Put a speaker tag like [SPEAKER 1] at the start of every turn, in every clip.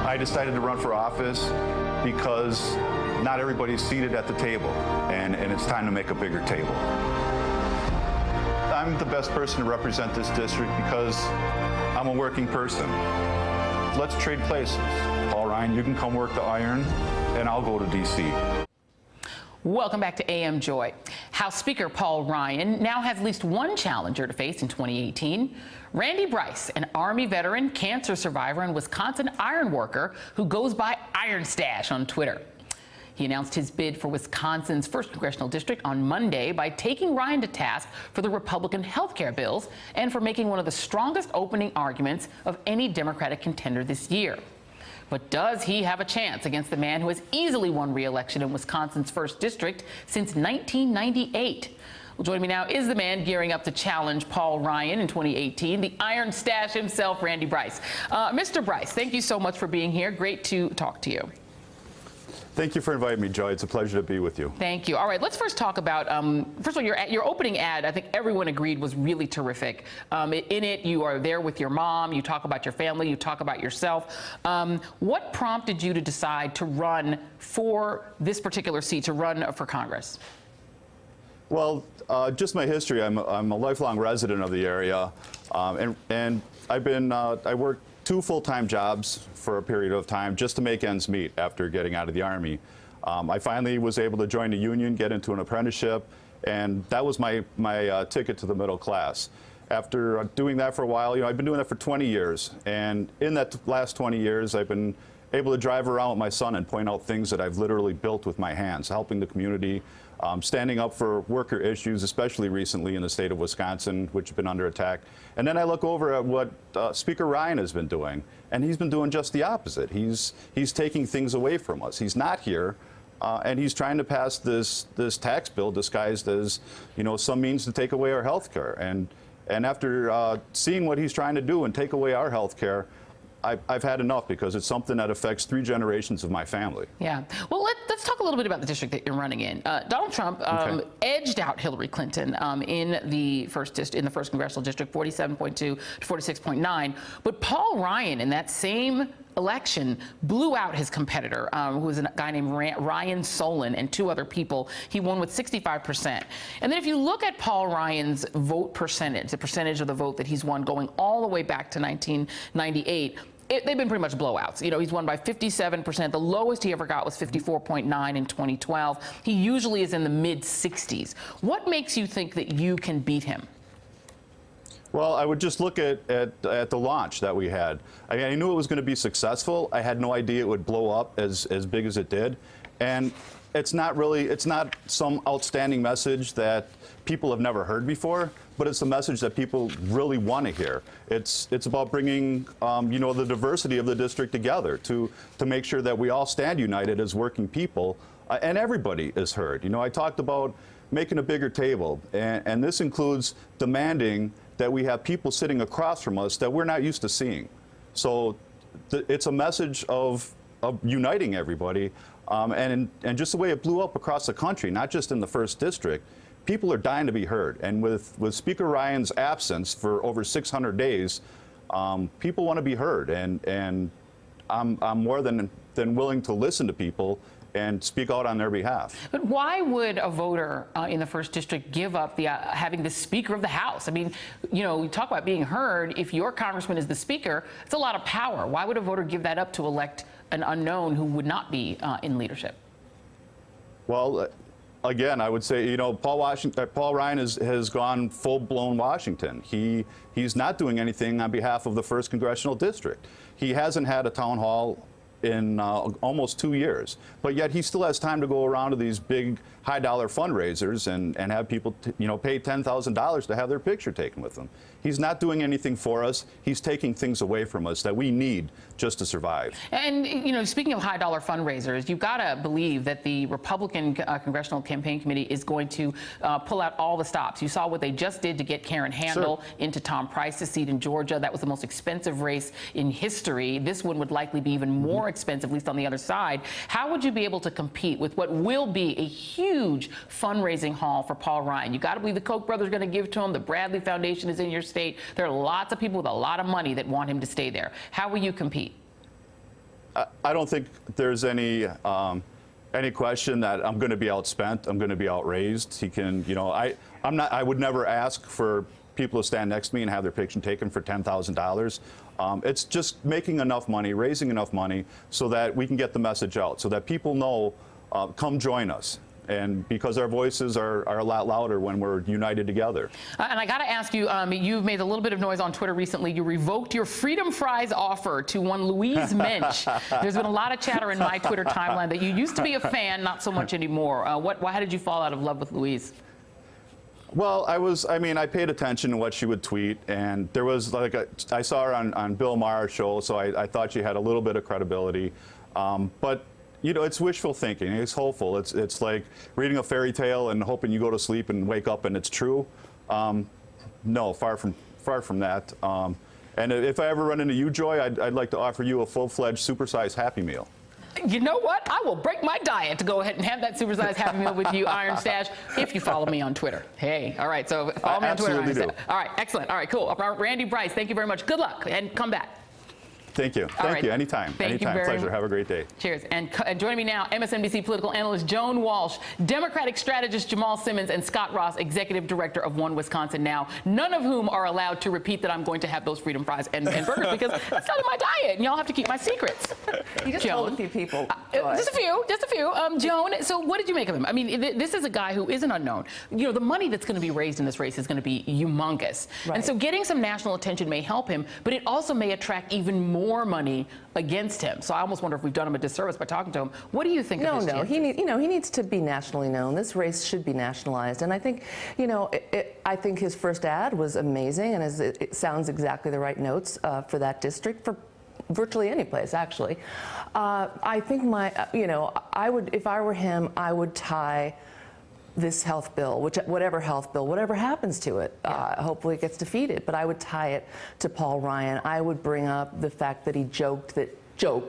[SPEAKER 1] I decided to run for office because not everybody's seated at the table, and it's time to make a bigger table. I'm the best person to represent this district because I'm a working person. Let's trade places. Paul Ryan, you can come work the iron, and I'll go to D.C.
[SPEAKER 2] Welcome back to AM Joy. House Speaker Paul Ryan now has at least one challenger to face in 2018. Randy Bryce, an Army veteran, cancer survivor, and Wisconsin iron worker who goes by Iron Stash on Twitter. He announced his bid for Wisconsin's 1st Congressional District on Monday by taking Ryan to task for the Republican health care bills and for making one of the strongest opening arguments of any Democratic contender this year. But does he have a chance against the man who has easily won re-election in Wisconsin's 1st District since 1998? Well, joining me now is the man gearing up to challenge Paul Ryan in 2018, the Iron Stash himself, Randy Bryce. Mr. Bryce, thank you so much for being here. Great to talk to you.
[SPEAKER 1] Thank you for inviting me, Joy. It's a pleasure to be with you.
[SPEAKER 2] Thank you. All right, let's first talk about, first of all, your opening ad, I think everyone agreed was really terrific. In it, you are there with your mom, you talk about your family, you talk about yourself. What prompted you to decide to run for this particular seat, to run for Congress?
[SPEAKER 1] Well, just my history. I'm a lifelong resident of the area, and I worked 2 full-time jobs for a period of time just to make ends meet after getting out of the Army. I finally was able to join a union, get into an apprenticeship, and that was my ticket to the middle class. After doing that for a while, I've been doing that for 20 years, and in that last 20 years, I've been able to drive around with my son and point out things that I've literally built with my hands, helping the community, standing up for worker issues, especially recently in the state of Wisconsin, which have been under attack. And then I look over at what Speaker Ryan has been doing, and he's been doing just the opposite. He's taking things away from us. He's not here, and he's trying to pass this tax bill disguised as, some means to take away our health care. And after seeing what he's trying to do and take away our health care, I've had enough, because it's something that affects 3 generations of my family. Yeah.
[SPEAKER 2] Well, let's talk a little bit about the district that you're running in. Donald Trump edged out Hillary Clinton in the first congressional district, 47.2 to 46.9. But Paul Ryan, in that same election, blew out his competitor, who was a guy named Ryan Solon, and 2 other people. He won with 65%. And then if you look at Paul Ryan's vote percentage, the percentage of the vote that he's won going all the way back to 1998, they've been pretty much blowouts. He's won by 57%. The lowest he ever got was 54.9 in 2012. He usually is in the mid-60s. What makes you think that you can beat him?
[SPEAKER 1] Well, I would just look at the launch that we had. I mean, I knew it was going to be successful. I had no idea it would blow up as big as it did. And it's not some outstanding message that people have never heard before, but it's a message that people really want to hear. It's about bringing, the diversity of the district together to make sure that we all stand united as working people, and everybody is heard. I talked about making a bigger table, and this includes demanding that we have people sitting across from us that we're not used to seeing. So it's a message of uniting everybody, and just the way it blew up across the country, not just in the 1st District. People are dying to be heard, and with Speaker Ryan's absence for over 600 days, people want to be heard, and I'm more than willing to listen to people and speak out on their behalf.
[SPEAKER 2] But why would a voter in the 1st District give up having the Speaker of the House? I mean, you talk about being heard. If your congressman is the Speaker, it's a lot of power. Why would a voter give that up to elect an unknown who would not be in leadership?
[SPEAKER 1] Well, again, I would say, Paul Ryan has gone full-blown Washington. He's not doing anything on behalf of the 1st Congressional District. He hasn't had a town hall in almost 2 years, but yet he still has time to go around to these big high-dollar fundraisers and have people pay $10,000 to have their picture taken with them. He's not doing anything for us. He's taking things away from us that we need just to survive.
[SPEAKER 2] And speaking of high-dollar fundraisers, you've got to believe that the Republican Congressional Campaign Committee is going to pull out all the stops. You saw what they just did to get Karen Handel into Tom Price's seat in Georgia. That was the most expensive race in history. This one would likely be even more expensive, at least on the other side. How would you be able to compete with what will be a huge fundraising haul for Paul Ryan? You got to believe the Koch brothers are going to give to him. The Bradley Foundation is in your state. There are lots of people with a lot of money that want him to stay there. How will you compete?
[SPEAKER 1] I don't think there's any question that I'm going to be outspent. I'm going to be outraised. He can, you know, I would never ask for people to stand next to me and have their picture taken for $10,000. It's just making enough money, raising enough money so that we can get the message out, so that people know, come join us. And because our voices are a lot louder when we're united together.
[SPEAKER 2] And I got to ask you, you've made a little bit of noise on Twitter recently. You revoked your Freedom Fries offer to one Louise Mensch. There's been a lot of chatter in my Twitter timeline that you used to be a fan, not so much anymore. How did you fall out of love with Louise?
[SPEAKER 1] Well, I paid attention to what she would tweet, and there was I saw her on Bill Maher's show, so I thought she had a little bit of credibility. But you know, it's wishful thinking. It's hopeful. It's like reading a fairy tale and hoping you go to sleep and wake up and it's true. No, far from that. And if I ever run into you, Joy, I'd like to offer you a full-fledged supersized Happy Meal.
[SPEAKER 2] You know what? I will break my diet to go ahead and have that supersized Happy Meal with you, Iron Stache, if you follow me on Twitter. Hey, all right, so follow me on Twitter.
[SPEAKER 1] Absolutely do.
[SPEAKER 2] All right, excellent. All right, cool. Randy Bryce, thank you very much. Good luck, and come back.
[SPEAKER 1] Thank you. Thank you. Anytime.
[SPEAKER 2] Thank you
[SPEAKER 1] Anytime.
[SPEAKER 2] very
[SPEAKER 1] Pleasure.
[SPEAKER 2] much.
[SPEAKER 1] Have a great day.
[SPEAKER 2] Cheers. And joining me now, MSNBC political analyst Joan Walsh, Democratic strategist Jamal Simmons, and Scott Ross, executive director of One Wisconsin Now, none of whom are allowed to repeat that I'm going to have those freedom fries and burgers because that's not in my diet, and y'all have to keep my secrets.
[SPEAKER 3] You just told a few people.
[SPEAKER 2] Just a few. Joan, so what did you make of him? I mean, this is a guy who isn't unknown. You know, the money that's going to be raised in this race is going to be humongous.
[SPEAKER 3] Right.
[SPEAKER 2] And so getting some national attention may help him, but it also may attract even more money against him. So I almost wonder if we've done him a disservice by talking to him. What do you think of his chances?
[SPEAKER 3] He needs to be nationally known. This race should be nationalized. And I think, you know, I think his first ad was amazing, and it sounds exactly the right notes for that district, for virtually any place, actually. I think if I were him, I would tie this health bill, whatever happens to it, hopefully it gets defeated, but I would tie it to Paul Ryan. I would bring up the fact that he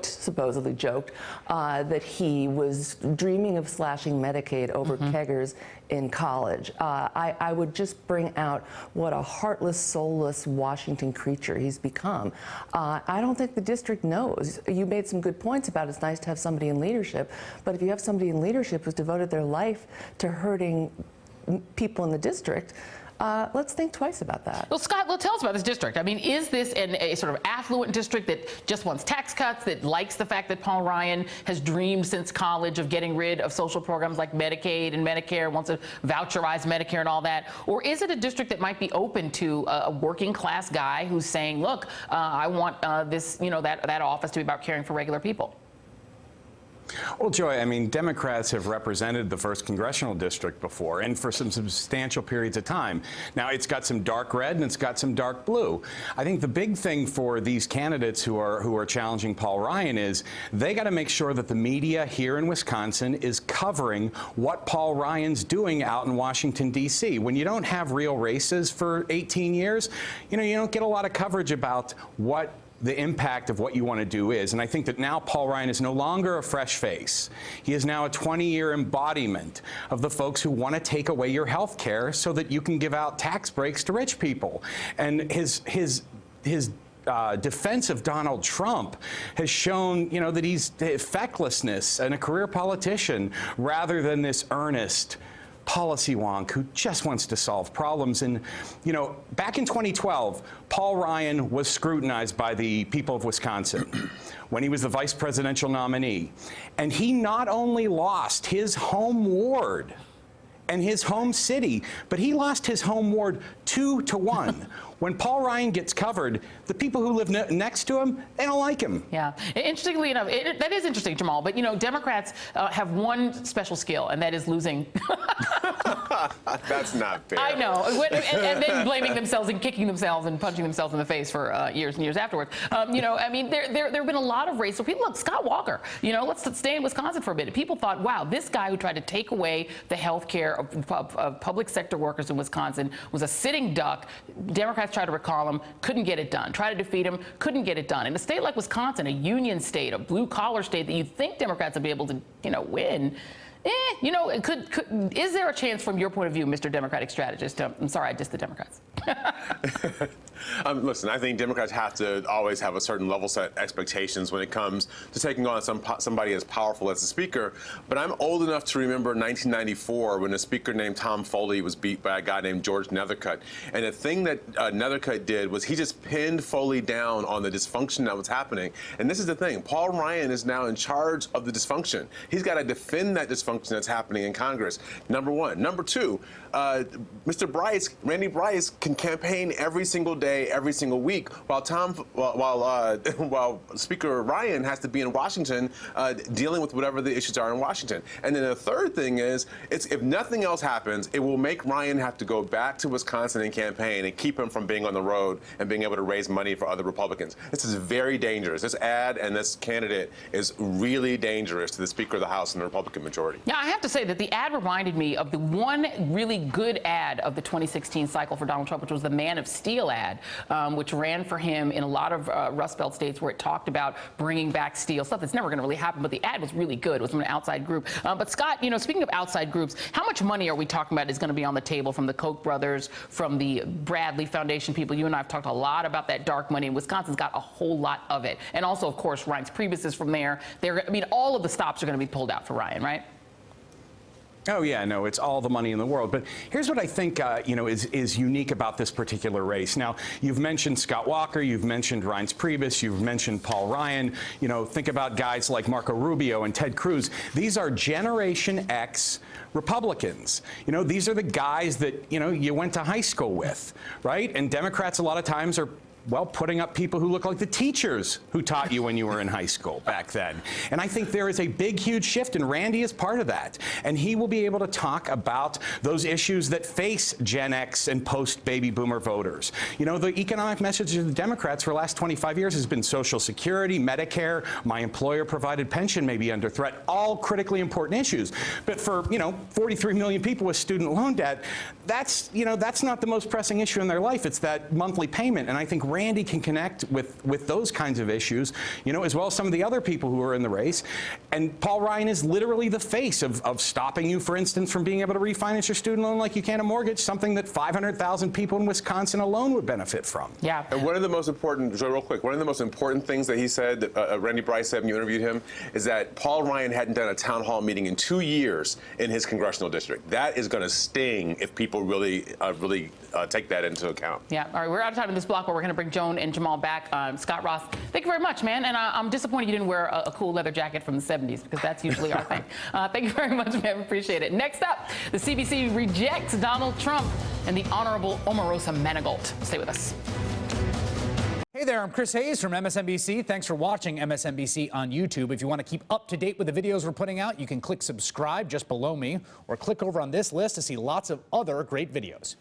[SPEAKER 3] supposedly joked, that he was dreaming of slashing Medicaid over keggers in college. I would just bring out what a heartless, soulless Washington creature he's become. I don't think the district knows. You made some good points about it's nice to have somebody in leadership, but if you have somebody in leadership who's devoted their life to hurting people in the district, let's think twice about that.
[SPEAKER 2] Well, Scott, tell us about this district. I mean, is this a sort of affluent district that just wants tax cuts, that likes the fact that Paul Ryan has dreamed since college of getting rid of social programs like Medicaid and Medicare, wants to voucherize Medicare and all that? Or is it a district that might be open to a working class guy who's saying, look, I want that office to be about caring for regular people?
[SPEAKER 4] Well, Joy, I mean, Democrats have represented the 1st Congressional District before, and for some substantial periods of time. Now, it's got some dark red and it's got some dark blue. I think the big thing for these candidates who are challenging Paul Ryan is they got to make sure that the media here in Wisconsin is covering what Paul Ryan's doing out in Washington, D.C. When you don't have real races for 18 years, you know, you don't get a lot of coverage about what the impact of what you want to do is. And I think that now Paul Ryan is no longer a fresh face. He is now a 20-year embodiment of the folks who want to take away your health care so that you can give out tax breaks to rich people. And his defense of Donald Trump has shown, you know, that he's fecklessness and a career politician rather than this earnest policy wonk who just wants to solve problems. And, you know, back in 2012, Paul Ryan was scrutinized by the people of Wisconsin when he was the vice presidential nominee. And he not only lost his home ward and his home city, but he lost his home ward 2-1. When Paul Ryan gets covered, the people who live next to him, they don't like him.
[SPEAKER 2] Yeah. Interestingly enough, that is interesting, Jamal, but, you know, Democrats have one special skill, and that is losing.
[SPEAKER 5] That's not fair.
[SPEAKER 2] I know. And then blaming themselves and kicking themselves and punching themselves in the face for years and years afterwards. You know, I mean, there have been a lot of races. So people, look, Scott Walker, you know, let's stay in Wisconsin for a minute. People thought, wow, this guy who tried to take away the health care of public sector workers in Wisconsin was a sitting duck. Democrats tried to recall him, couldn't get it done. Tried to defeat him, couldn't get it done. In a state like Wisconsin, a union state, a blue-collar state that you think Democrats would be able to, you know, win, you know, is there a chance from your point of view, Mr. Democratic strategist? I'm sorry, I dissed the Democrats.
[SPEAKER 5] Listen, I think Democrats have to always have a certain level set expectations when it comes to taking on somebody as powerful as the Speaker. But I'm old enough to remember 1994 when a Speaker named Tom Foley was beat by a guy named George Nethercutt. And the thing that Nethercutt did was he just pinned Foley down on the dysfunction that was happening. And this is the thing. Paul Ryan is now in charge of the dysfunction. He's got to defend that dysfunction that's happening in Congress, number one. Number two, Mr. Bryce, Randy Bryce, can campaign every single day, every single week, while Speaker Ryan has to be in Washington dealing with whatever the issues are in Washington. And then the third thing is, if nothing else happens, it will make Ryan have to go back to Wisconsin and campaign and keep him from being on the road and being able to raise money for other Republicans. This is very dangerous. This ad and this candidate is really dangerous to the Speaker of the House and the Republican majority.
[SPEAKER 2] Yeah, I have to say that the ad reminded me of the one really good ad of the 2016 cycle for Donald Trump, which was the Man of Steel ad, which ran for him in a lot of Rust Belt states where it talked about bringing back steel, stuff that's never going to really happen, but the ad was really good. It was from an outside group. But Scott, you know, speaking of outside groups, how much money are we talking about is going to be on the table from the Koch brothers, from the Bradley Foundation people? You and I have talked a lot about that dark money, and Wisconsin's got a whole lot of it. And also, of course, Reince Priebus is from there. I mean, all of the stops are going to be pulled out for Ryan, right?
[SPEAKER 4] Oh, yeah, no, it's all the money in the world. But here's what I think, you know, is unique about this particular race. Now, you've mentioned Scott Walker, you've mentioned Reince Priebus, you've mentioned Paul Ryan. You know, think about guys like Marco Rubio and Ted Cruz. These are Generation X Republicans. You know, these are the guys that, you know, you went to high school with, right? And Democrats a lot of times are, well, putting up people who look like the teachers who taught you when you were in high school back then. And I think there is a big, huge shift, and Randy is part of that. And he will be able to talk about those issues that face Gen X and post-baby boomer voters. You know, the economic message of the Democrats for the last 25 years has been Social Security, Medicare, my employer-provided pension may be under threat, all critically important issues. But for, you know, 43 million people with student loan debt, that's, you know, that's not the most pressing issue in their life. It's that monthly payment. And I think Randy can connect with those kinds of issues, you know, as well as some of the other people who are in the race. And Paul Ryan is literally the face of stopping you, for instance, from being able to refinance your student loan like you can a mortgage, something that 500,000 people in Wisconsin alone would benefit from.
[SPEAKER 2] Yeah.
[SPEAKER 5] And one of the most important, Joe, real quick, one of the most important things that he said, that Randy Bryce said when you interviewed him, is that Paul Ryan hadn't done a town hall meeting in 2 years in his congressional district. That is going to sting if people really take that into account.
[SPEAKER 2] Yeah. All right. We're out of time in this block, but we're going to bring Joan and Jamal back. Scott Ross, thank you very much, man. And I'm disappointed you didn't wear a cool leather jacket from the 70s, because that's usually our thing. Thank you very much, man. Appreciate it. Next up, the CBC rejects Donald Trump and the Honorable Omarosa Manigault. Stay with us.
[SPEAKER 6] Hey there, I'm Chris Hayes from MSNBC. Thanks for watching MSNBC on YouTube. If you want to keep up to date with the videos we're putting out, you can click subscribe just below me, or click over on this list to see lots of other great videos.